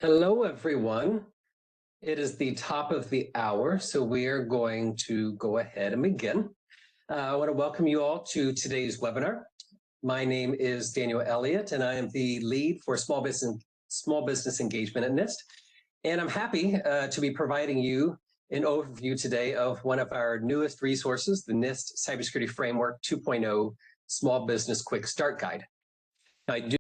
Hello, everyone. It is the top of the hour, so we are going to go ahead and begin. I want to welcome you all to today's webinar. My name is Daniel Elliott, and I am the lead for small business engagement at NIST. And I'm happy to be providing you an overview today of one of our newest resources, the NIST Cybersecurity Framework 2.0 Small Business Quick Start Guide. Now, I do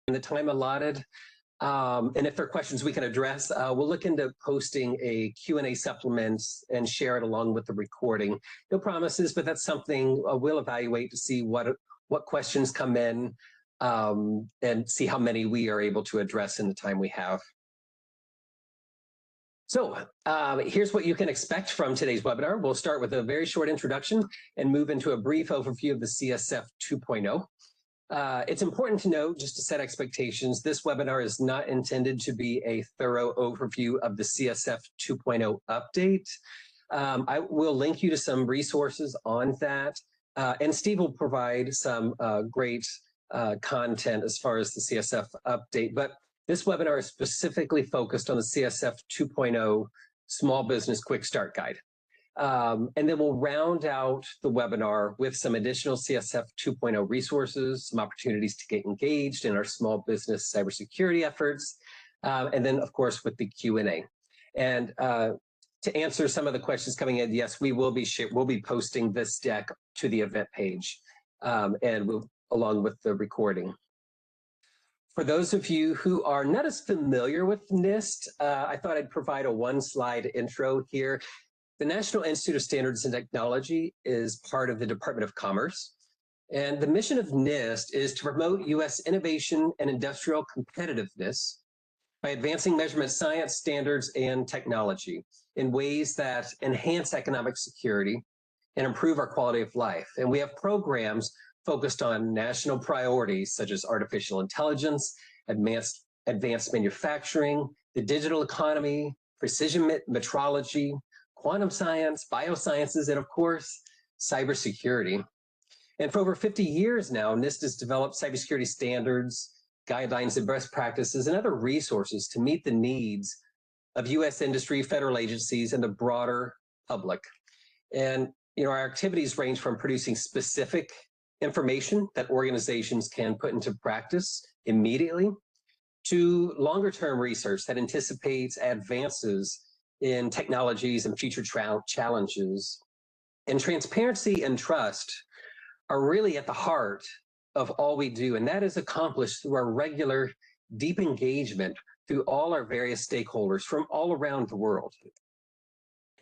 in the time allotted. And if there are questions we can address, we'll look into posting a Q&A supplement and share it along with the recording. No promises, but that's something we'll evaluate to see what questions come in and see how many we are able to address in the time we have. So here's what you can expect from today's webinar. We'll start with a very short introduction and move into a brief overview of the CSF 2.0. It's important to note, just to set expectations, this webinar is not intended to be a thorough overview of the CSF 2.0 update. I will link you to some resources on that, and Steve will provide some great content as far as the CSF update. But this webinar is specifically focused on the CSF 2.0 Small Business Quick Start Guide. And then we'll round out the webinar with some additional CSF 2.0 resources, some opportunities to get engaged in our small business cybersecurity efforts, and then, of course, with the Q&A. And to answer some of the questions coming in, yes, we'll be posting this deck to the event page, and along with the recording. For those of you who are not as familiar with NIST, I thought I'd provide a one-slide intro here. The National Institute of Standards and Technology is part of the Department of Commerce, and the mission of NIST is to promote U.S. innovation and industrial competitiveness by advancing measurement science, standards, and technology in ways that enhance economic security and improve our quality of life. And we have programs focused on national priorities such as artificial intelligence, advanced manufacturing, the digital economy, precision metrology, quantum science, biosciences, and of course, cybersecurity. And for over 50 years now, NIST has developed cybersecurity standards, guidelines, and best practices, and other resources to meet the needs of U.S. industry, federal agencies, and the broader public. And our activities range from producing specific information that organizations can put into practice immediately to longer-term research that anticipates advances in technologies and future challenges. And transparency and trust are really at the heart of all we do, and that is accomplished through our regular, deep engagement through all our various stakeholders from all around the world.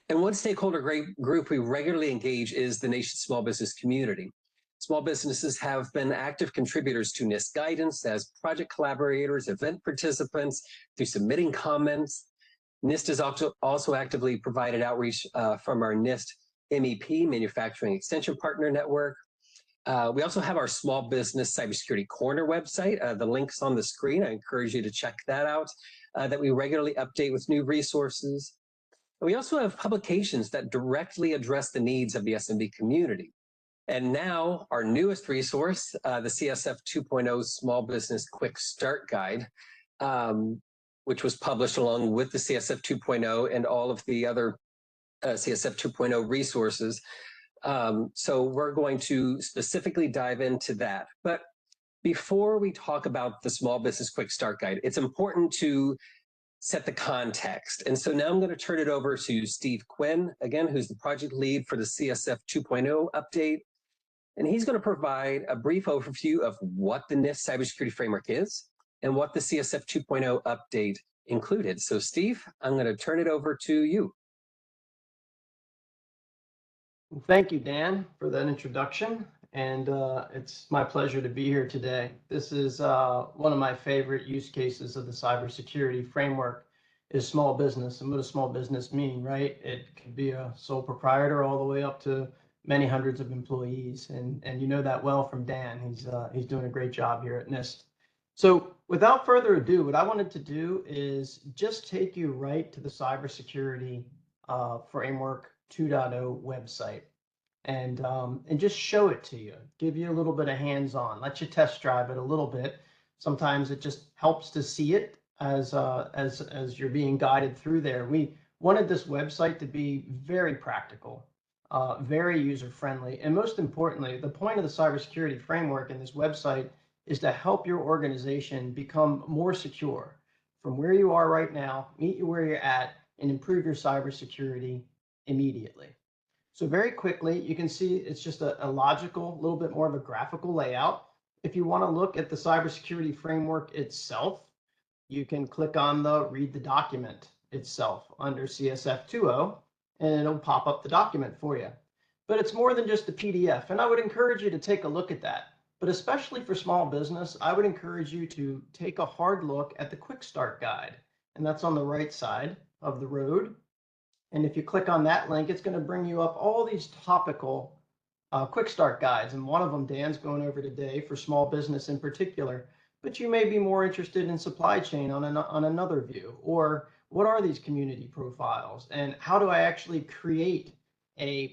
And one stakeholder group we regularly engage is the nation's small business community. Small businesses have been active contributors to NIST guidance as project collaborators, event participants, through submitting comments. NIST has also actively provided outreach from our NIST MEP, Manufacturing Extension Partner Network. We also have our Small Business Cybersecurity Corner website. The link's on the screen. I encourage you to check that out, that we regularly update with new resources. We also have publications that directly address the needs of the SMB community. And now our newest resource, the CSF 2.0 Small Business Quick Start Guide. which was published along with the CSF 2.0 and all of the other CSF 2.0 resources. So we're going to specifically dive into that. But before we talk about the Small Business Quick Start Guide, it's important to set the context. And so now I'm going to turn it over to Steve Quinn, again, who's the project lead for the CSF 2.0 update. And he's going to provide a brief overview of what the NIST cybersecurity framework is and what the CSF 2.0 update included. So Steve, I'm going to turn it over to you. Thank you, Dan, for that introduction. And it's my pleasure to be here today. This is one of my favorite use cases of the cybersecurity framework is small business. And what does small business mean, right? It could be a sole proprietor all the way up to many hundreds of employees. And you know that well from Dan. He's doing a great job here at NIST. So without further ado, what I wanted to do is just take you right to the cybersecurity framework 2.0 website. And just show it to you, give you a little bit of hands-on, let you test drive it a little bit. Sometimes it just helps to see it as you're being guided through there. We wanted this website to be very practical, very user-friendly, and most importantly, the point of the cybersecurity framework in this website is to help your organization become more secure from where you are right now, meet you where you're at, and improve your cybersecurity immediately. So very quickly, you can see it's just a logical, little bit more of a graphical layout. If you want to look at the cybersecurity framework itself, you can click on the read the document itself under CSF 2.0, and it'll pop up the document for you. But it's more than just a PDF, and I would encourage you to take a look at that. But especially for small business, I would encourage you to take a hard look at the Quick Start Guide, and that's on the right side of the road. And if you click on that link, it's going to bring you up all these topical quick start guides. And one of them Dan's going over today for small business in particular. But you may be more interested in supply chain on another view. Or what are these community profiles? And how do I actually create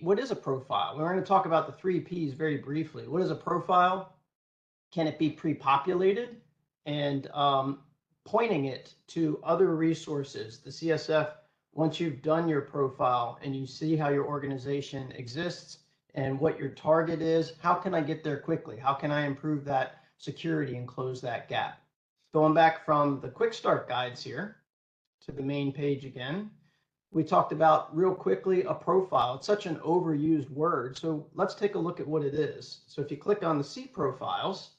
what is a profile? We're going to talk about the 3 Ps very briefly. What is a profile? Can it be pre-populated? And pointing it to other resources, the CSF. Once you've done your profile and you see how your organization exists and what your target is, how can I get there quickly? How can I improve that security and close that gap? Going back from the quick start guides here to the main page again, we talked about real quickly a profile. It's such an overused word. So let's take a look at what it is. So if you click on the C profiles,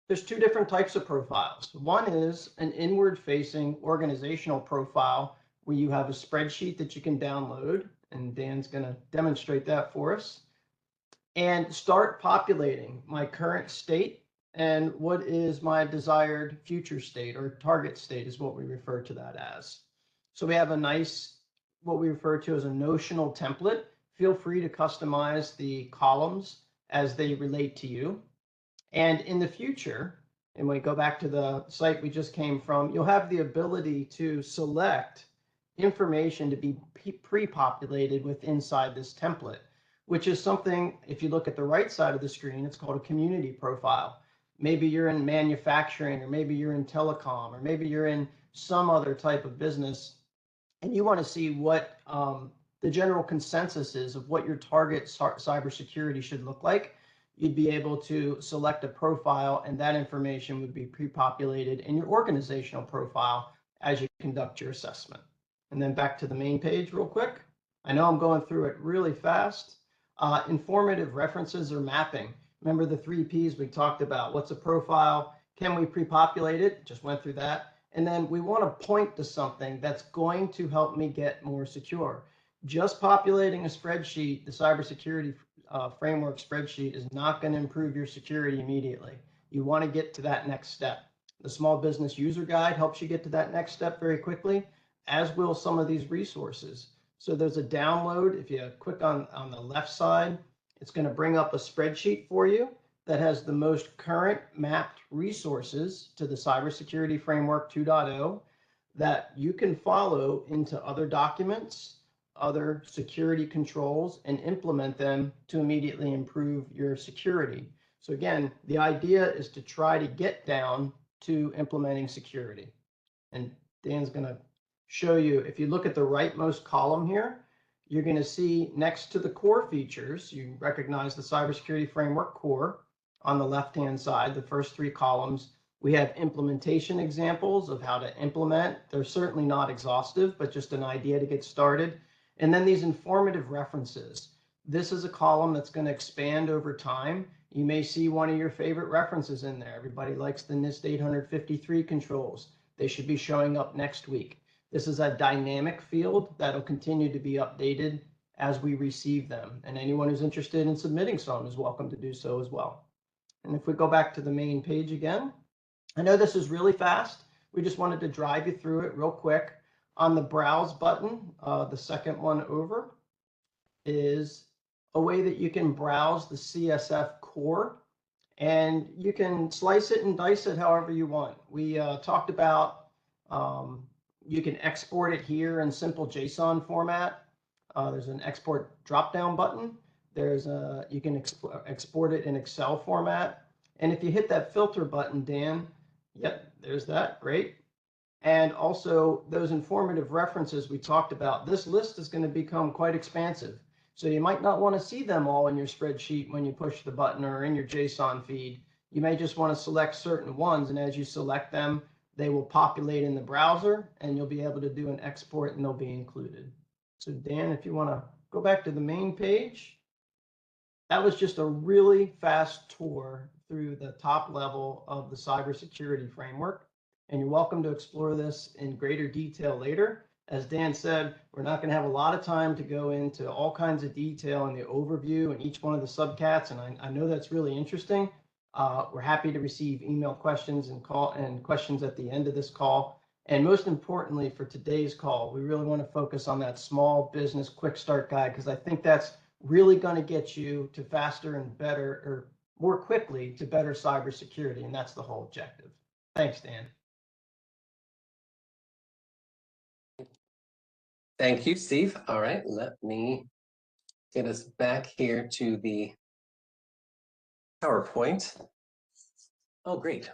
there's 2 different types of profiles. One is an inward facing organizational profile where you have a spreadsheet that you can download, and Dan's going to demonstrate that for us, and start populating my current state and what is my desired future state, or target state is what we refer to that as. So we have a nice, what we refer to as a notional template. Feel free to customize the columns as they relate to you. And in the future, and when we go back to the site we just came from, you'll have the ability to select information to be pre-populated with inside this template, which is something, if you look at the right side of the screen, it's called a community profile. Maybe you're in manufacturing, or maybe you're in telecom, or maybe you're in some other type of business, and you want to see what the general consensus is of what your target cybersecurity should look like. You'd be able to select a profile, and that information would be pre-populated in your organizational profile as you conduct your assessment. And then back to the main page real quick. I know I'm going through it really fast. Informative references or mapping. Remember the 3 Ps we talked about. What's a profile? Can we pre-populate it? Just went through that. And then we want to point to something that's going to help me get more secure. Just populating a spreadsheet, the cybersecurity framework spreadsheet, is not going to improve your security immediately. You want to get to that next step. The Small Business User Guide helps you get to that next step very quickly, as will some of these resources. So there's a download. If you click on the left side, it's going to bring up a spreadsheet for you that has the most current mapped resources to the Cybersecurity Framework 2.0 that you can follow into other documents, other security controls, and implement them to immediately improve your security. So again, the idea is to try to get down to implementing security. And Dan's going to show you. If you look at the rightmost column here, you're going to see next to the core features, you recognize the cybersecurity framework core on the left-hand side, the first three columns. We have implementation examples of how to implement. They're certainly not exhaustive, but just an idea to get started. And then these informative references. This is a column that's going to expand over time. You may see one of your favorite references in there. Everybody likes the NIST 853 controls. They should be showing up next week. This is a dynamic field that'll continue to be updated as we receive them. And anyone who's interested in submitting some is welcome to do so as well. And if we go back to the main page again, I know this is really fast. We just wanted to drive you through it real quick. On the browse button, the second one over, is a way that you can browse the CSF core, and you can slice it and dice it however you want. We talked about you can export it here in simple JSON format. There's an export drop-down button. You can export it in Excel format. And if you hit that filter button, Dan, yep, there's that, great. And also those informative references we talked about, this list is going to become quite expansive. So you might not want to see them all in your spreadsheet when you push the button or in your JSON feed. You may just want to select certain ones, and as you select them, they will populate in the browser and you'll be able to do an export and they'll be included. So Dan, if you want to go back to the main page, that was just a really fast tour through the top level of the cybersecurity framework. And you're welcome to explore this in greater detail later. As Dan said, we're not going to have a lot of time to go into all kinds of detail in the overview and each one of the subcats. And I know that's really interesting. We're happy to receive email questions and questions at the end of this call. And most importantly, for today's call, we really want to focus on that small business quick start guide, because I think that's really going to get you to faster and better, or more quickly to better cybersecurity. And that's the whole objective. Thanks, Dan. Thank you, Steve. All right, let me get us back here to the PowerPoint. Oh, great.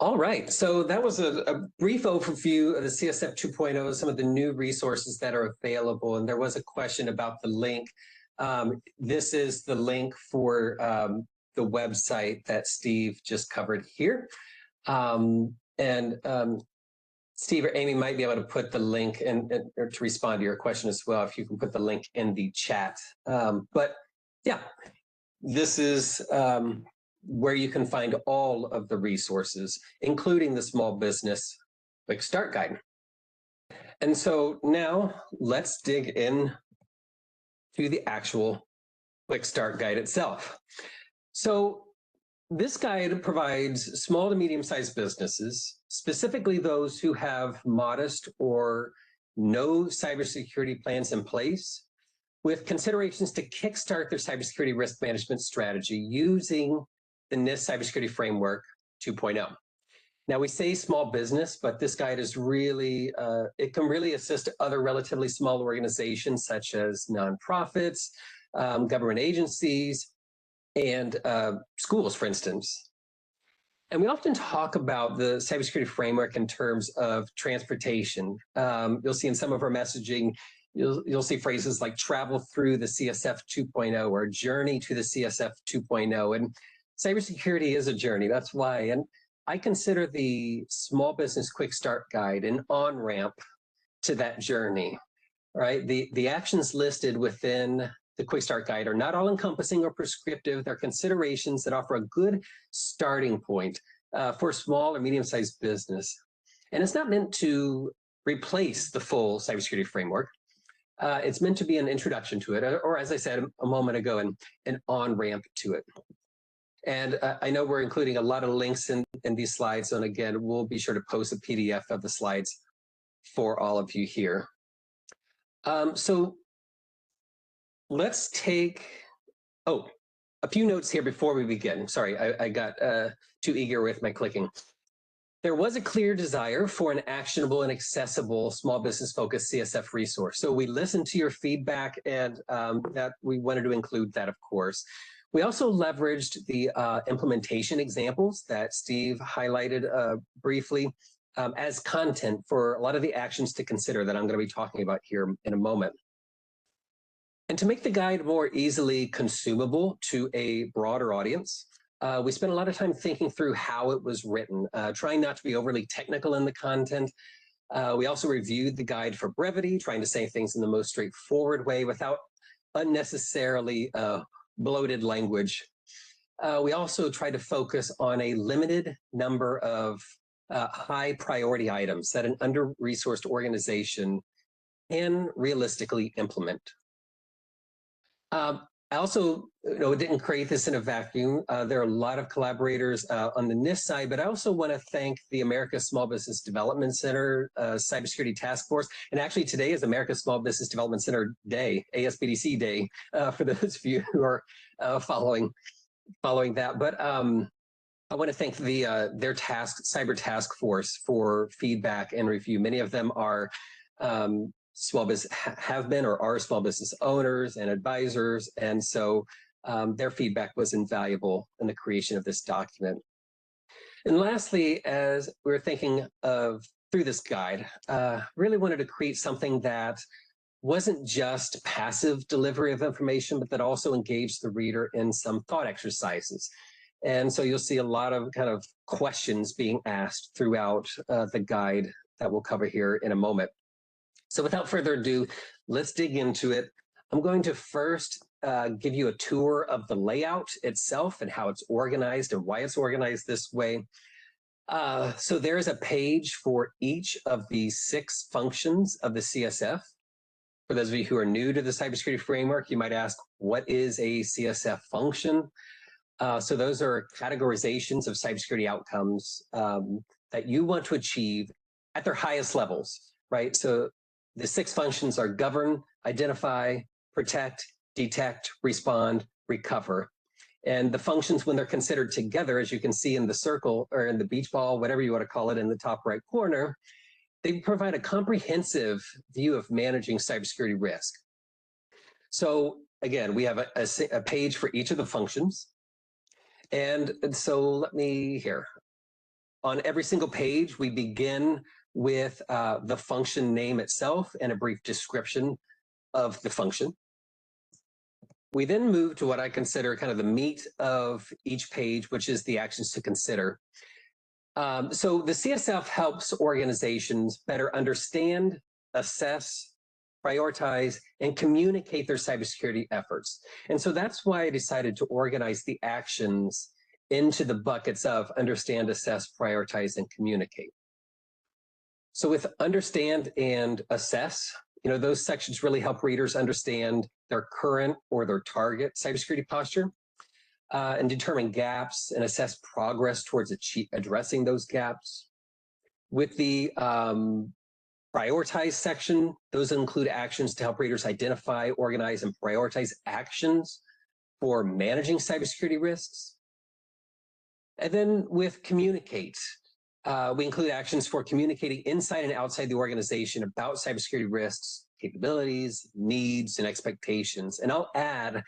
All right, so that was a brief overview of the CSF 2.0, some of the new resources that are available. And there was a question about the link. This is the link for the website that Steve just covered here. Steve or Amy might be able to put the link or to respond to your question as well, if you can put the link in the chat. But yeah, this is where you can find all of the resources, including the Small Business Quick Start Guide. And so now let's dig in to the actual Quick Start Guide itself. So this guide provides small to medium-sized businesses, specifically those who have modest or no cybersecurity plans in place, with considerations to kickstart their cybersecurity risk management strategy using the NIST Cybersecurity Framework 2.0. Now, we say small business, but this guide is really, it can really assist other relatively small organizations such as nonprofits, government agencies, and schools, for instance. And we often talk about the cybersecurity framework in terms of transportation. You'll see in some of our messaging, you'll see phrases like travel through the CSF 2.0 or journey to the CSF 2.0. And cybersecurity is a journey, that's why. And I consider the Small Business Quick Start Guide an on-ramp to that journey, right? The actions listed within the Quick Start Guide are not all-encompassing or prescriptive. They're considerations that offer a good starting point for small or medium-sized business. And it's not meant to replace the full cybersecurity framework. It's meant to be an introduction to it, or as I said a moment ago, an on-ramp to it. And I know we're including a lot of links in these slides. And again, we'll be sure to post a PDF of the slides for all of you here. So let's take, a few notes here before we begin. Sorry, I got too eager with my clicking. There was a clear desire for an actionable and accessible small business focused CSF resource. So we listened to your feedback, and that we wanted to include that, of course. We also leveraged the implementation examples that Steve highlighted briefly as content for a lot of the actions to consider that I'm going to be talking about here in a moment. And to make the guide more easily consumable to a broader audience, we spent a lot of time thinking through how it was written, trying not to be overly technical in the content. We also reviewed the guide for brevity, trying to say things in the most straightforward way without unnecessarily bloated language. We also tried to focus on a limited number of high priority items that an under-resourced organization can realistically implement. I also, didn't create this in a vacuum. There are a lot of collaborators on the NIST side, but I also want to thank the America's Small Business Development Center Cybersecurity Task Force. And actually today is America's Small Business Development Center Day, ASBDC Day, for those of you who are following that. But I want to thank their cyber task force for feedback and review. Many of them are small business have been or are small business owners and advisors, and so their feedback was invaluable in the creation of this document. And lastly, as we were thinking of through this guide, really wanted to create something that wasn't just passive delivery of information, but that also engaged the reader in some thought exercises. And so you'll see a lot of kind of questions being asked throughout the guide that we'll cover here in a moment. So without further ado, let's dig into it. I'm going to first give you a tour of the layout itself and how it's organized and why it's organized this way. So there is a page for each of the 6 functions of the CSF. For those of you who are new to the cybersecurity framework, you might ask, what is a CSF function? So those are categorizations of cybersecurity outcomes that you want to achieve at their highest levels, right? So the 6 functions are govern, identify, protect, detect, respond, recover. And the functions, when they're considered together, as you can see in the circle or in the beach ball, whatever you want to call it in the top right corner, they provide a comprehensive view of managing cybersecurity risk. So again, we have a page for each of the functions. And so let me here. On every single page, we begin with the function name itself and a brief description of the function. We then move to what I consider kind of the meat of each page, which is the actions to consider. So the CSF helps organizations better understand, assess, prioritize, and communicate their cybersecurity efforts. And so that's why I decided to organize the actions into the buckets of understand, assess, prioritize, and communicate. So with understand and assess, those sections really help readers understand their current or their target cybersecurity posture and determine gaps and assess progress towards addressing those gaps. With the prioritize section, those include actions to help readers identify, organize, and prioritize actions for managing cybersecurity risks. And then with communicate, we include actions for communicating inside and outside the organization about cybersecurity risks, capabilities, needs, and expectations. And I'll add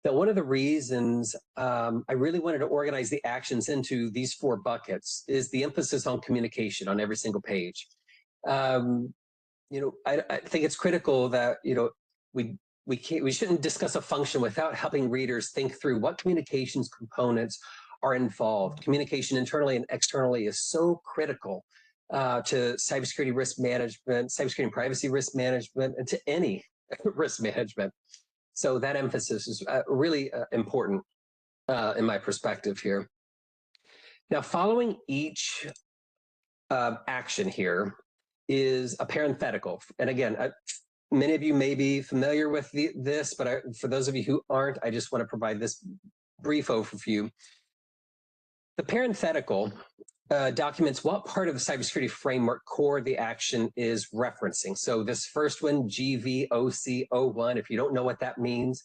that one of the reasons I really wanted to organize the actions into these 4 buckets is the emphasis on communication on every single page. I think it's critical that we shouldn't discuss a function without helping readers think through what communications components are involved. Communication internally and externally is so critical to cybersecurity risk management, cybersecurity and privacy risk management, and to any risk management. So that emphasis is really important in my perspective here. Now, following each action here is a parenthetical. And again, many of you may be familiar with this, but for those of you who aren't, I just want to provide this brief overview. The parenthetical documents what part of the cybersecurity framework core the action is referencing. So this first one, GVOC01, if you don't know what that means,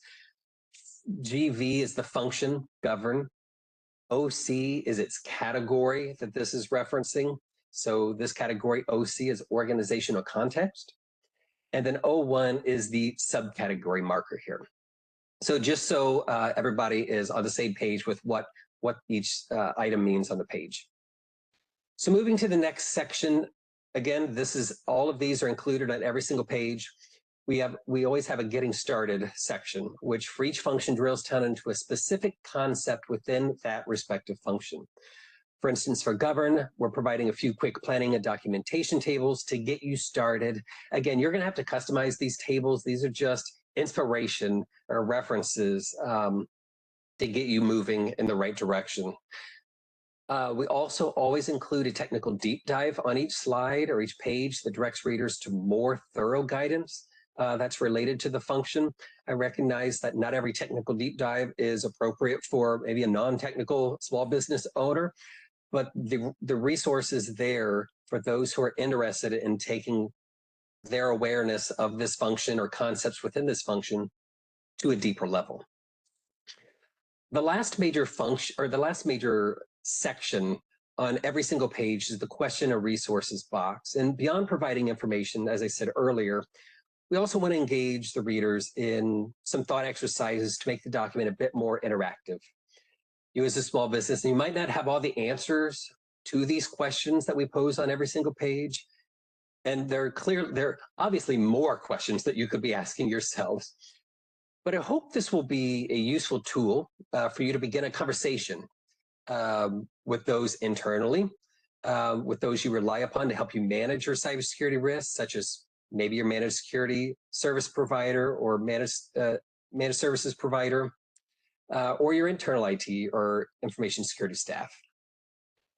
GV is the function, govern. OC is its category that this is referencing. So this category, OC, is organizational context. And then O1 is the subcategory marker here. So just so everybody is on the same page with what each item means on the page. So moving to the next section, again, all of these are included on every single page. We always have a getting started section, which for each function drills down into a specific concept within that respective function. For instance, for govern, we're providing a few quick planning and documentation tables to get you started. Again, you're going to have to customize these tables. These are just inspiration or references to get you moving in the right direction. We also always include a technical deep dive on each slide or each page that directs readers to more thorough guidance that's related to the function. I recognize that not every technical deep dive is appropriate for maybe a non-technical small business owner, but the resource is there for those who are interested in taking their awareness of this function or concepts within this function to a deeper level. The last major function, or the last major section on every single page, is the question or resources box. And beyond providing information, as I said earlier, we also want to engage the readers in some thought exercises to make the document a bit more interactive. You as a small business, you might not have all the answers to these questions that we pose on every single page. And there are obviously more questions that you could be asking yourselves. But I hope this will be a useful tool for you to begin a conversation with those internally, with those you rely upon to help you manage your cybersecurity risks, such as maybe your managed security service provider or managed services provider, or your internal IT or information security staff.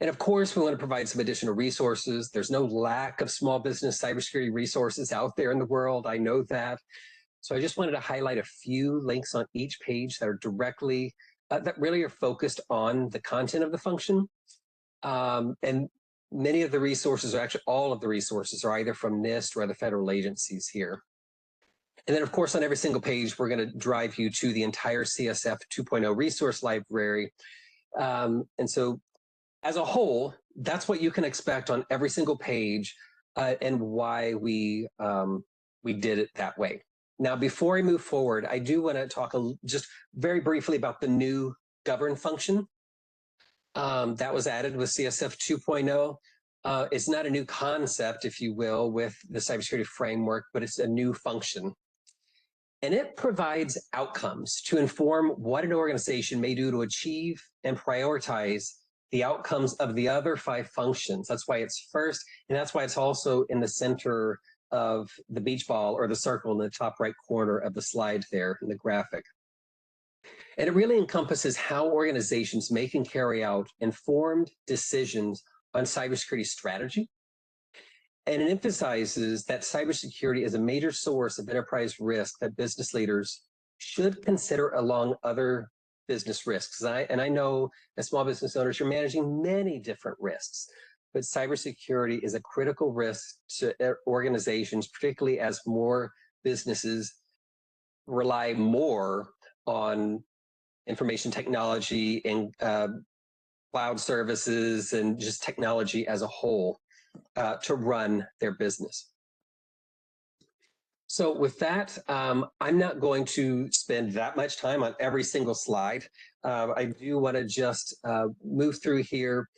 And of course, we want to provide some additional resources. There's no lack of small business cybersecurity resources out there in the world. I know that. So I just wanted to highlight a few links on each page that are directly, that really are focused on the content of the function. And many of the resources, or actually all of the resources, are either from NIST or other federal agencies here. And then, of course, on every single page, we're going to drive you to the entire CSF 2.0 resource library. And so as a whole, that's what you can expect on every single page and why we did it that way. Now, before I move forward, I do want to talk just very briefly about the new govern function that was added with CSF 2.0. It's not a new concept, if you will, with the cybersecurity framework, but it's a new function. And it provides outcomes to inform what an organization may do to achieve and prioritize the outcomes of the other 5 functions. That's why it's first, and that's why it's also in the center of the beach ball or the circle in the top right corner of the slide there in the graphic. And it really encompasses how organizations make and carry out informed decisions on cybersecurity strategy. And it emphasizes that cybersecurity is a major source of enterprise risk that business leaders should consider along other business risks. And I know as small business owners, you're managing many different risks, but cybersecurity is a critical risk to organizations, particularly as more businesses rely more on information technology and cloud services and just technology as a whole to run their business. So with that, I'm not going to spend that much time on every single slide. I do want to just move through here.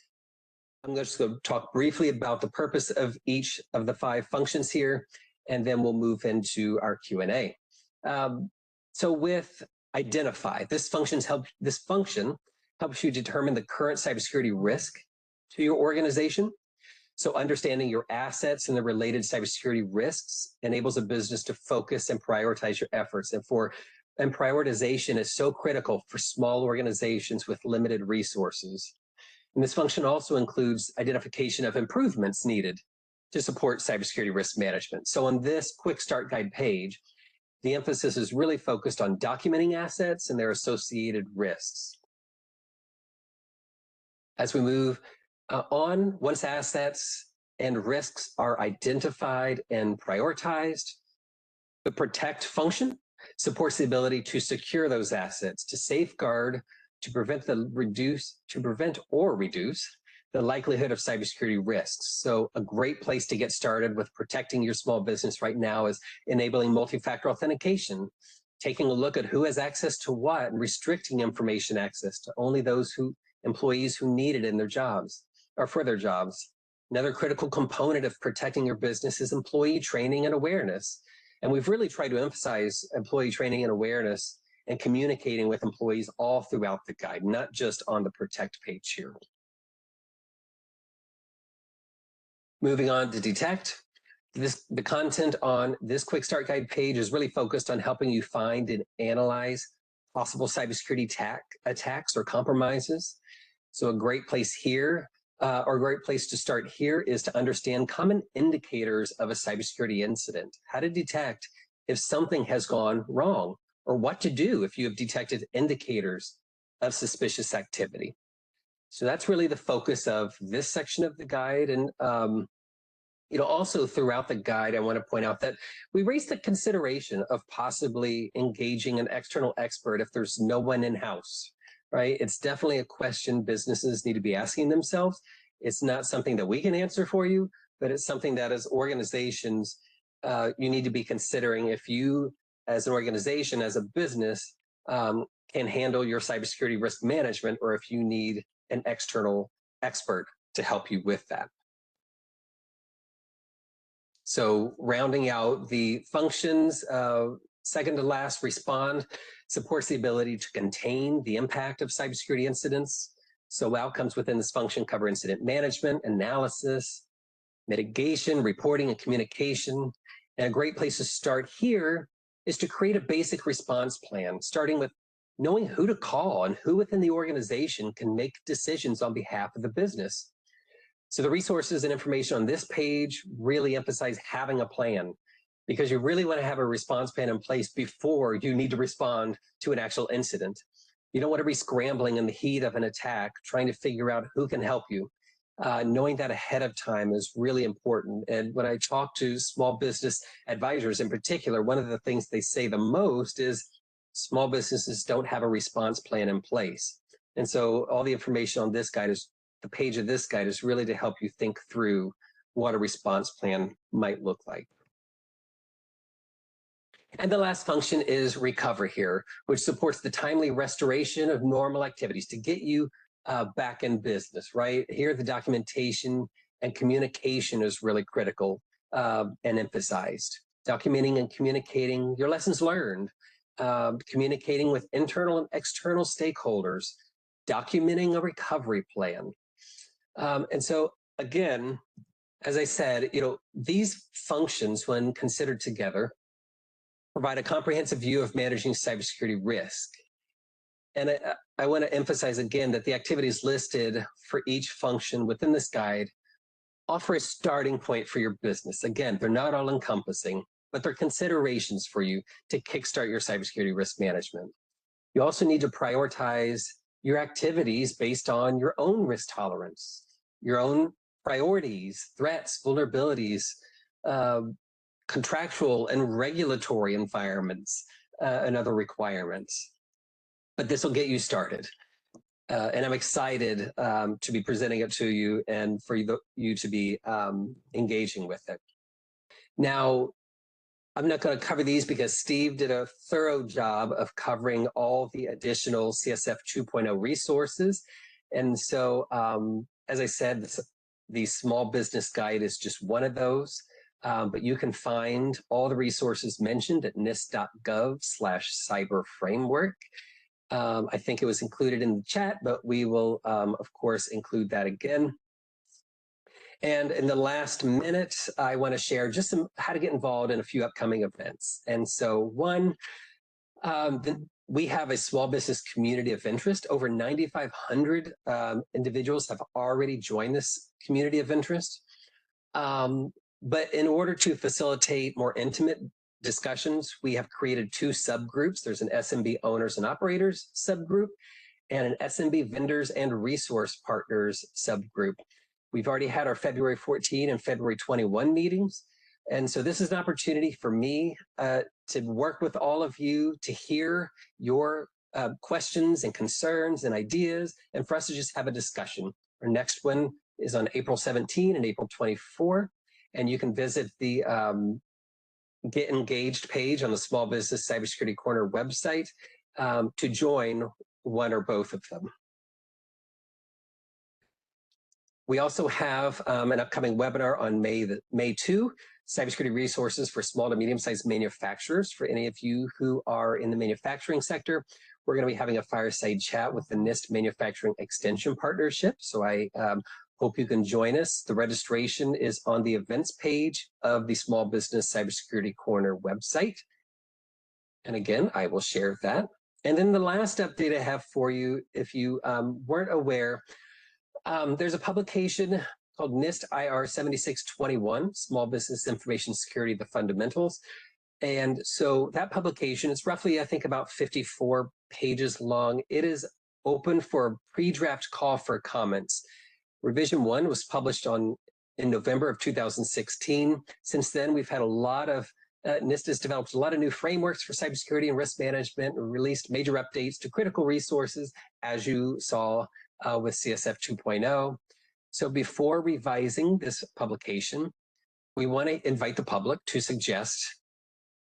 I'm just going to talk briefly about the purpose of each of the 5 functions here, and then we'll move into our Q&A. So with identify, this function helps you determine the current cybersecurity risk to your organization. So understanding your assets and the related cybersecurity risks enables a business to focus and prioritize your efforts. And prioritization is so critical for small organizations with limited resources. And this function also includes identification of improvements needed to support cybersecurity risk management. So on this quick start guide page, the emphasis is really focused on documenting assets and their associated risks. As we move on, once assets and risks are identified and prioritized, the protect function supports the ability to secure those assets, to safeguard, to prevent or reduce the likelihood of cybersecurity risks. So a great place to get started with protecting your small business right now is enabling multi-factor authentication, taking a look at who has access to what, and restricting information access to only those employees who need it in their jobs. or for their jobs. Another critical component of protecting your business is employee training and awareness. And we've really tried to emphasize employee training and awareness and communicating with employees all throughout the guide, not just on the protect page here. Moving on to detect. The content on this quick start guide page is really focused on helping you find and analyze possible cybersecurity attacks or compromises. So a great place here, or a great place to start here, is to understand common indicators of a cybersecurity incident, how to detect if something has gone wrong, or what to do if you have detected indicators of suspicious activity. So that's really the focus of this section of the guide. And also throughout the guide, I want to point out that we raised the consideration of possibly engaging an external expert if there's no one in-house, right? It's definitely a question businesses need to be asking themselves. It's not something that we can answer for you, but it's something that as organizations, you need to be considering if you, as an organization, as a business, can handle your cybersecurity risk management, or if you need an external expert to help you with that. So rounding out the functions, second to last, respond supports the ability to contain the impact of cybersecurity incidents. So outcomes within this function cover incident management, analysis, mitigation, reporting, and communication. And a great place to start here is to create a basic response plan, starting with knowing who to call and who within the organization can make decisions on behalf of the business. So the resources and information on this page really emphasize having a plan, because you really want to have a response plan in place before you need to respond to an actual incident. You don't want to be scrambling in the heat of an attack, trying to figure out who can help you. Knowing that ahead of time is really important. And when I talk to small business advisors in particular, one of the things they say the most is small businesses don't have a response plan in place. And so all the information on this guide is, the page of this guide is really to help you think through what a response plan might look like. And the last function is recover here, which supports the timely restoration of normal activities to get you back in business, right? Here, the documentation and communication is really critical and emphasized. Documenting and communicating your lessons learned, communicating with internal and external stakeholders, documenting a recovery plan. And so again, as I said, these functions, when considered together, provide a comprehensive view of managing cybersecurity risk. And I want to emphasize again that the activities listed for each function within this guide offer a starting point for your business. Again, they're not all encompassing, but they're considerations for you to kickstart your cybersecurity risk management. You also need to prioritize your activities based on your own risk tolerance, your own priorities, threats, vulnerabilities, contractual and regulatory environments, and other requirements. But this will get you started. And I'm excited to be presenting it to you and for you to be engaging with it. Now, I'm not going to cover these because Steve did a thorough job of covering all the additional CSF 2.0 resources. And so, as I said, the Small Business Guide is just one of those. But you can find all the resources mentioned at nist.gov/cyberframework. I think it was included in the chat, but we will, of course, include that again. And in the last minute, I want to share just how to get involved in a few upcoming events. And so one, we have a small business community of interest. Over 9,500 individuals have already joined this community of interest. But in order to facilitate more intimate discussions, we have created two subgroups. There's an SMB owners and operators subgroup and an SMB vendors and resource partners subgroup. We've already had our February 14 and February 21 meetings. And so this is an opportunity for me to work with all of you, to hear your questions and concerns and ideas, and for us to just have a discussion. Our next one is on April 17 and April 24. And you can visit the Get Engaged page on the Small Business Cybersecurity Corner website to join one or both of them. We also have an upcoming webinar on May 2, cybersecurity resources for small to medium-sized manufacturers. For any of you who are in the manufacturing sector, we're going to be having a fireside chat with the NIST Manufacturing Extension Partnership. So I hope you can join us. The registration is on the events page of the Small Business Cybersecurity Corner website. And again, I will share that. And then the last update I have for you, if you weren't aware, there's a publication called NIST IR 7621, Small Business Information Security, the Fundamentals. And so that publication is roughly, I think, about 54 pages long. It is open for a pre-draft call for comments. Revision 1 was published in November of 2016. Since then, we've had a lot of NIST has developed a lot of new frameworks for cybersecurity and risk management, and released major updates to critical resources, as you saw with CSF 2.0. So before revising this publication, we want to invite the public to suggest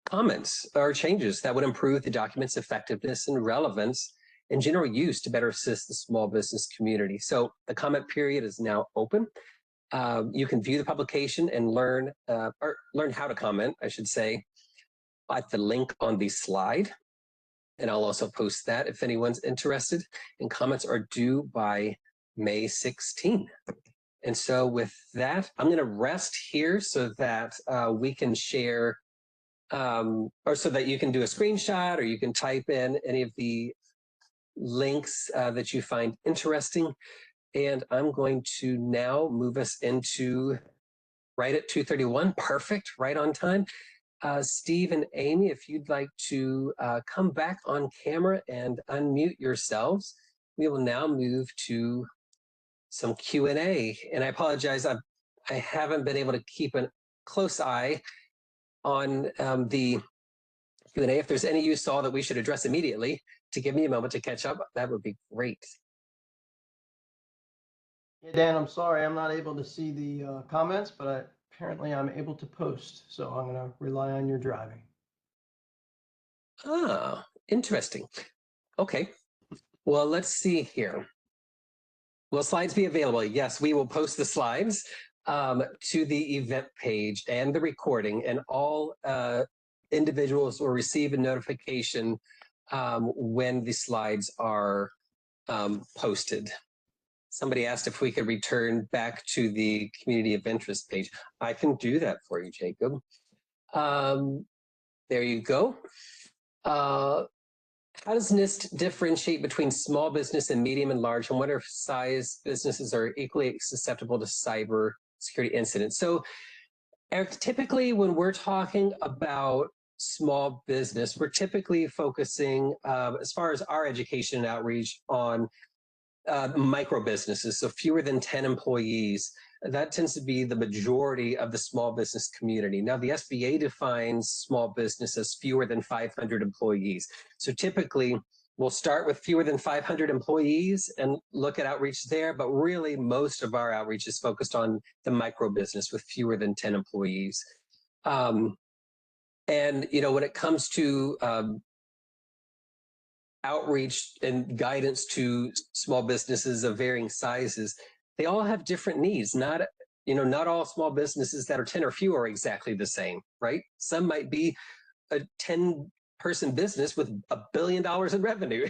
comments or changes that would improve the document's effectiveness and relevance and general use to better assist the small business community. So the comment period is now open. You can view the publication and learn how to comment, I should say, at the link on the slide. And I'll also post that if anyone's interested. And comments are due by May 16. And so with that, I'm going to rest here so that we can share, or so that you can do a screenshot, or you can type in any of the links that you find interesting. And I'm going to now move us into right at 2:31. Perfect, right on time. Steve and Amy, if you'd like to come back on camera and unmute yourselves, we will now move to some Q&A. And I apologize, I haven't been able to keep a close eye on the Q&A. If there's any you saw that we should address immediately, to give me a moment to catch up, that would be great. Yeah, Dan, I'm sorry, I'm not able to see the comments, but apparently I'm able to post, so I'm going to rely on your driving. Ah, interesting. Okay, well, let's see here. Will slides be available? Yes, we will post the slides to the event page and the recording, and all individuals will receive a notification when the slides are posted. Somebody asked if we could return back to the community of interest page. I can do that for you, Jacob. There you go. How does NIST differentiate between small business and medium and large, and what are size businesses are equally susceptible to cyber security incidents? So, Eric, typically when we're talking about small business, we're typically focusing, as far as our education and outreach, on micro businesses, so fewer than 10 employees. That tends to be the majority of the small business community. Now, the SBA defines small business as fewer than 500 employees. So typically, we'll start with fewer than 500 employees and look at outreach there, but really most of our outreach is focused on the micro business with fewer than 10 employees. And, you know, when it comes to outreach and guidance to small businesses of varying sizes, they all have different needs. Not all small businesses that are 10 or fewer are exactly the same, right? Some might be a 10-person business with $1 billion in revenue,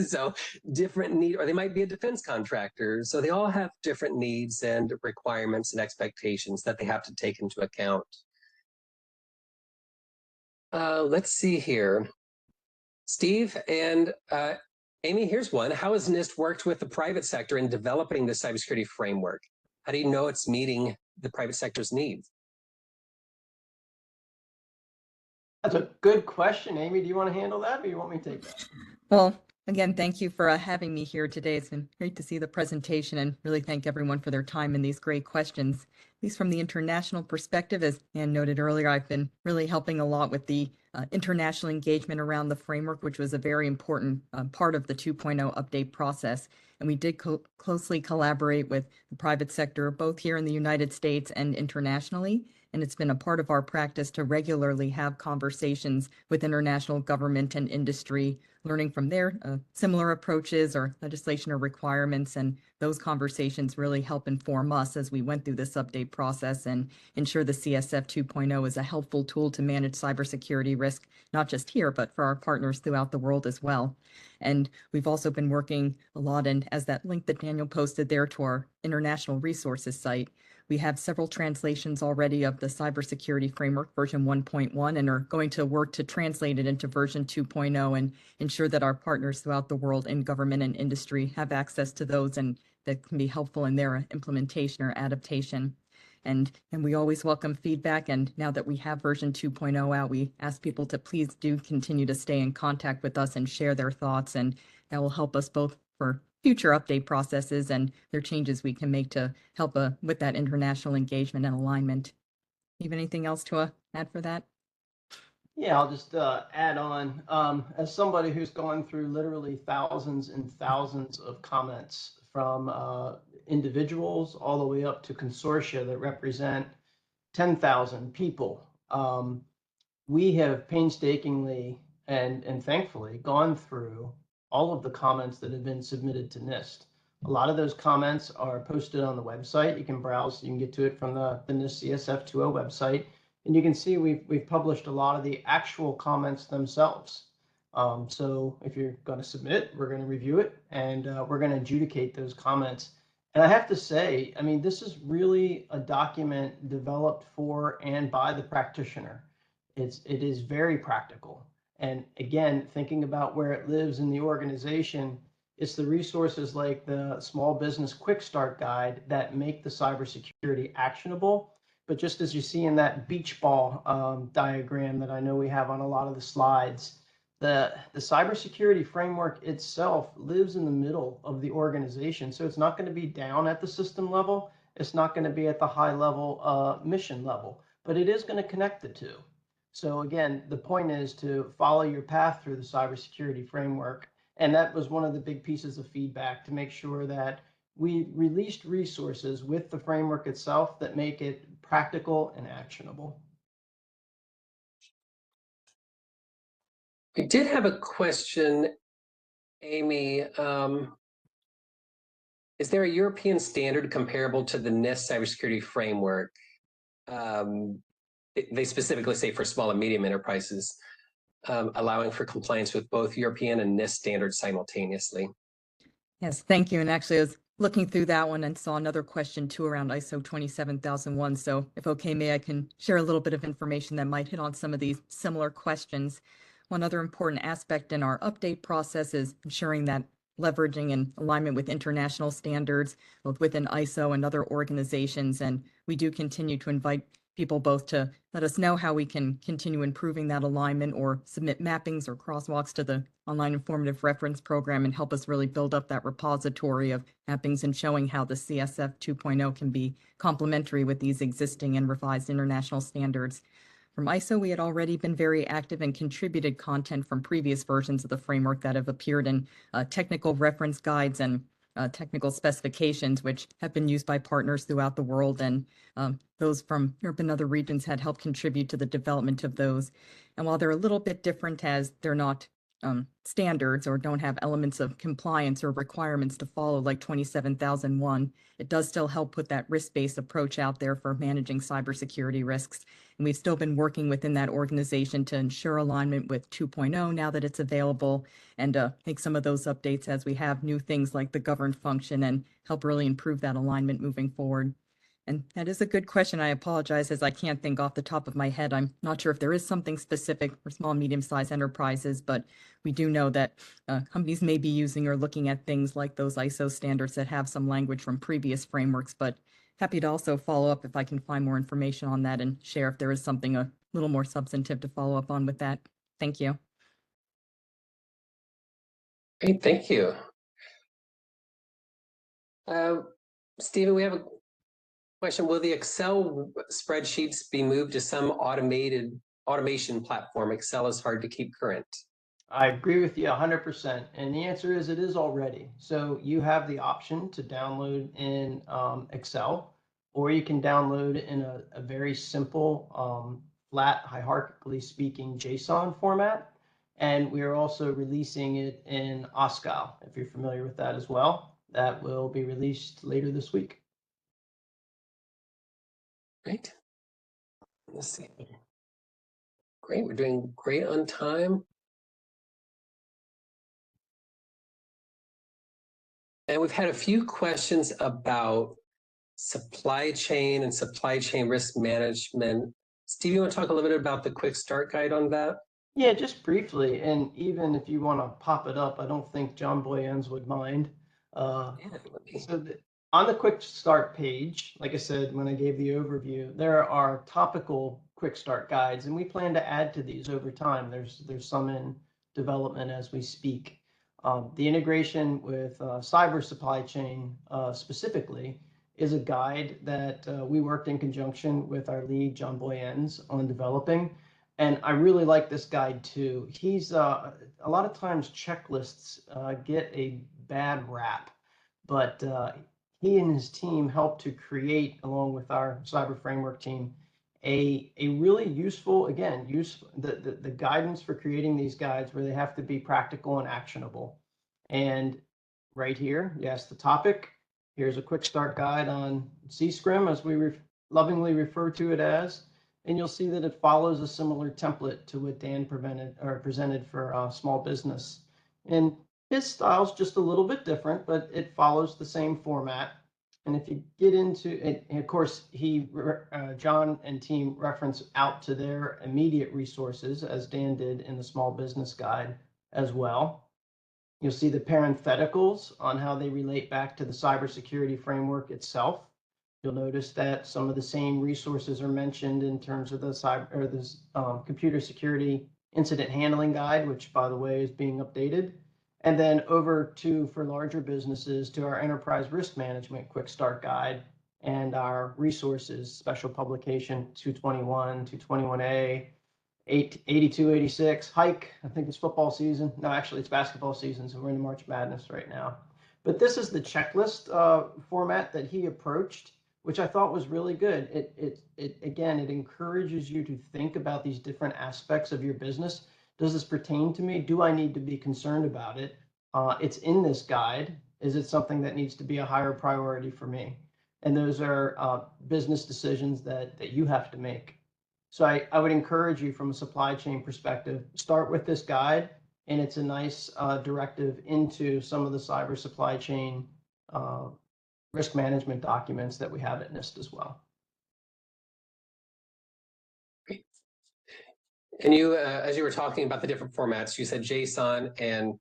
so different need, or they might be a defense contractor. So they all have different needs and requirements and expectations that they have to take into account. Let's see here. Steve and Amy, here's one. How has NIST worked with the private sector in developing the cybersecurity framework? How do you know it's meeting the private sector's needs? That's a good question, Amy. Do you want to handle that, or you want me to take that? Well, again, thank you for having me here today. It's been great to see the presentation, and really thank everyone for their time and these great questions. least from the international perspective, as Ann noted earlier, I've been really helping a lot with the international engagement around the framework, which was a very important part of the 2.0 update process. And we did closely collaborate with the private sector, both here in the United States and internationally. And it's been a part of our practice to regularly have conversations with international government and industry, learning from their similar approaches or legislation or requirements. And those conversations really help inform us as we went through this update process and ensure the CSF 2.0 is a helpful tool to manage cybersecurity risk, not just here, but for our partners throughout the world as well. And we've also been working a lot, and as that link that Daniel posted there to our international resources site, we have several translations already of the cybersecurity framework version 1.1 and are going to work to translate it into version 2.0 and ensure that our partners throughout the world in government and industry have access to those and that can be helpful in their implementation or adaptation. And we always welcome feedback. And now that we have version 2.0 out, we ask people to please do continue to stay in contact with us and share their thoughts. And that will help us both for future update processes and their changes we can make to help with that international engagement and alignment. You have anything else to add for that? Yeah, I'll just add on. As somebody who's gone through literally thousands and thousands of comments from individuals all the way up to consortia that represent 10,000 people, we have painstakingly and thankfully gone through all of the comments that have been submitted to NIST. A lot of those comments are posted on the website. You can browse, you can get to it from the NIST CSF 2.0 website. And you can see we've published a lot of the actual comments themselves. So if you're going to submit, we're going to review it and we're going to adjudicate those comments. And I have to say, I mean, this is really a document developed for and by the practitioner. It is very practical. And again, thinking about where it lives in the organization, it's the resources like the Small Business Quick Start Guide that make the cybersecurity actionable. But just as you see in that beach ball diagram that I know we have on a lot of the slides, the cybersecurity framework itself lives in the middle of the organization. So it's not going to be down at the system level. It's not going to be at the high level mission level, but it is going to connect the two. So again, the point is to follow your path through the cybersecurity framework. And that was one of the big pieces of feedback to make sure that we released resources with the framework itself that make it practical and actionable. I did have a question, Amy. Is there a European standard comparable to the NIST cybersecurity framework? They specifically say for small and medium enterprises, allowing for compliance with both European and NIST standards simultaneously. Yes, thank you. And actually, I was looking through that one and saw another question too around ISO 27001. So if okay, may I can share a little bit of information that might hit on some of these similar questions. One other important aspect in our update process is ensuring that leveraging and alignment with international standards, both within ISO and other organizations. And we do continue to invite people both to let us know how we can continue improving that alignment or submit mappings or crosswalks to the online informative reference program and help us really build up that repository of mappings and showing how the CSF 2.0 can be complementary with these existing and revised international standards. From ISO, we had already been very active and contributed content from previous versions of the framework that have appeared in technical reference guides and technical specifications, which have been used by partners throughout the world. And those from Europe and other regions had helped contribute to the development of those. And while they're a little bit different as they're not standards or don't have elements of compliance or requirements to follow like 27001, it does still help put that risk-based approach out there for managing cybersecurity risks. And we've still been working within that organization to ensure alignment with 2.0 now that it's available and make some of those updates as we have new things like the governed function and help really improve that alignment moving forward. And that is a good question. I apologize as I can't think off the top of my head. I'm not sure if there is something specific for small, medium-sized enterprises, but we do know that companies may be using or looking at things like those ISO standards that have some language from previous frameworks, but happy to also follow up if I can find more information on that and share if there is something a little more substantive to follow up on with that. Thank you. Great, thank you. Stephen, we have Question, will the Excel spreadsheets be moved to some automation platform? Excel is hard to keep current. I agree with you 100%. And the answer is it is already. So you have the option to download in Excel, or you can download in a very simple, flat, hierarchically speaking JSON format. And we are also releasing it in OSCAL, if you're familiar with that as well. That will be released later this week. Great. Let's see. Great, we're doing great on time. And we've had a few questions about supply chain and supply chain risk management. Steve, you want to talk a little bit about the quick start guide on that? Yeah, just briefly. And even if you want to pop it up, I don't think John Boyens would mind. So on the quick start page, like I said, when I gave the overview, there are topical quick start guides, and we plan to add to these over time. There's some in development as we speak. The integration with cyber supply chain specifically is a guide that we worked in conjunction with our lead, John Boyens, on developing. And I really like this guide too. He's a lot of times checklists get a bad rap, but he and his team helped to create, along with our cyber framework team, a really useful, again, the guidance for creating these guides where they have to be practical and actionable. And right here, yes, the topic. Here's a quick start guide on CSCRM, as we lovingly refer to it as. And you'll see that it follows a similar template to what Dan presented for small business. And his style's just a little bit different, but it follows the same format. And if you get into it, and of course, John and team reference out to their immediate resources, as Dan did in the small business guide as well. You'll see the parentheticals on how they relate back to the cybersecurity framework itself. You'll notice that some of the same resources are mentioned in terms of the computer security incident handling guide, which, by the way, is being updated. And then over to, for larger businesses, to our enterprise risk management quick start guide and our resources special publication 221, 221A, 82, 86, hike. I think it's football season. No, actually it's basketball season, so we're in March Madness right now. But this is the checklist format that he approached, which I thought was really good. It encourages you to think about these different aspects of your business. Does this pertain to me? Do I need to be concerned about it? It's in this guide. Is it something that needs to be a higher priority for me? And those are business decisions that you have to make. So I would encourage you from a supply chain perspective, start with this guide, and it's a nice directive into some of the cyber supply chain risk management documents that we have at NIST as well. Great. And you, as you were talking about the different formats, you said JSON and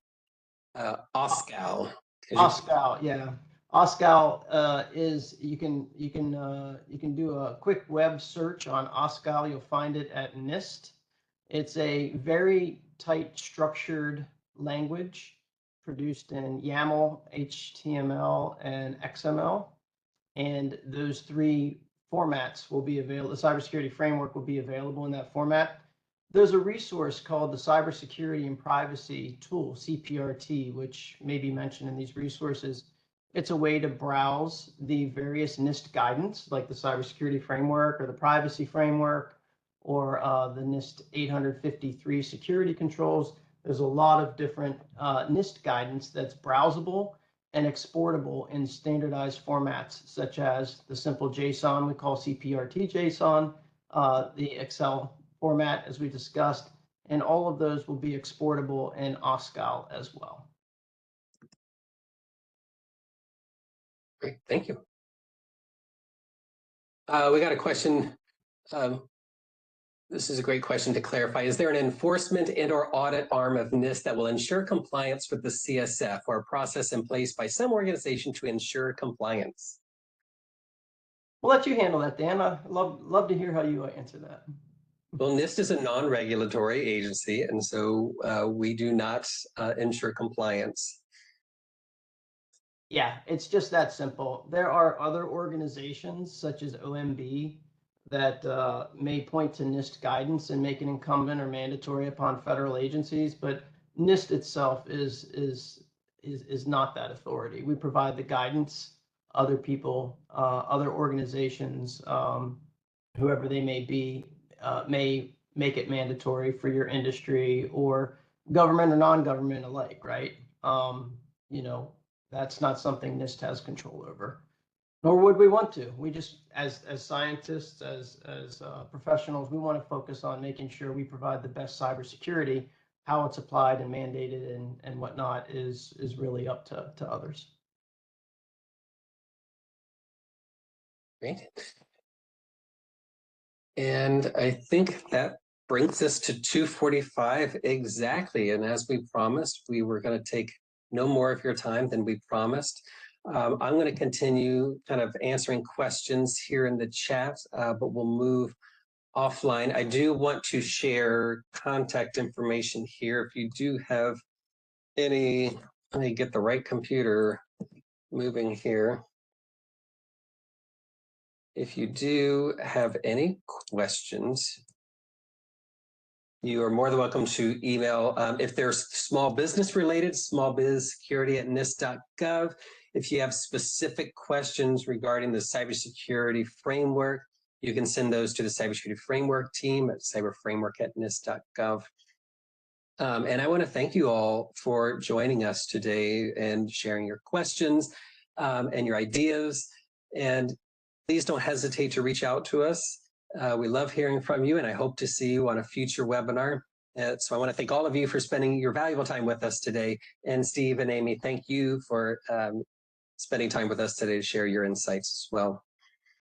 OSCAL. OSCAL, yeah. OSCAL is you can do a quick web search on OSCAL. You'll find it at NIST. It's a very tight structured language produced in YAML, HTML, and XML. And those three formats will be available. The cybersecurity framework will be available in that format. There's a resource called the Cybersecurity and Privacy Tool, CPRT, which may be mentioned in these resources. It's a way to browse the various NIST guidance, like the cybersecurity framework or the privacy framework, or the NIST 853 security controls. There's a lot of different NIST guidance that's browsable and exportable in standardized formats, such as the simple JSON we call CPRT JSON, the Excel format, as we discussed, and all of those will be exportable in OSCAL as well. Great, thank you. We got a question. This is a great question to clarify. Is there an enforcement and/or audit arm of NIST that will ensure compliance with the CSF, or a process in place by some organization to ensure compliance? We'll let you handle that, Dan. I'd love to hear how you answer that. Well, NIST is a non-regulatory agency, and so we do not ensure compliance. Yeah, it's just that simple. There are other organizations such as OMB that may point to NIST guidance and make it incumbent or mandatory upon federal agencies, but NIST itself is not that authority. We provide the guidance. Other people, other organizations, whoever they may be, may make it mandatory for your industry or government or non-government alike, right? You know, that's not something NIST has control over, nor would we want to. We just, as scientists, as professionals, we want to focus on making sure we provide the best cybersecurity. How it's applied and mandated and whatnot is really up to others. Great. And I think that brings us to 2:45 exactly. And as we promised, we were going to take no more of your time than we promised. I'm going to continue kind of answering questions here in the chat, but we'll move offline. I do want to share contact information here. If you do have any, let me get the right computer moving here. If you do have any questions, you are more than welcome to email. If there's small business related, smallbizsecurity@nist.gov. If you have specific questions regarding the cybersecurity framework, you can send those to the cybersecurity framework team at cyberframework@nist.gov. And I want to thank you all for joining us today and sharing your questions and your ideas. And please don't hesitate to reach out to us. We love hearing from you, and I hope to see you on a future webinar. So I want to thank all of you for spending your valuable time with us today. And Steve and Amy, thank you for spending time with us today to share your insights as well.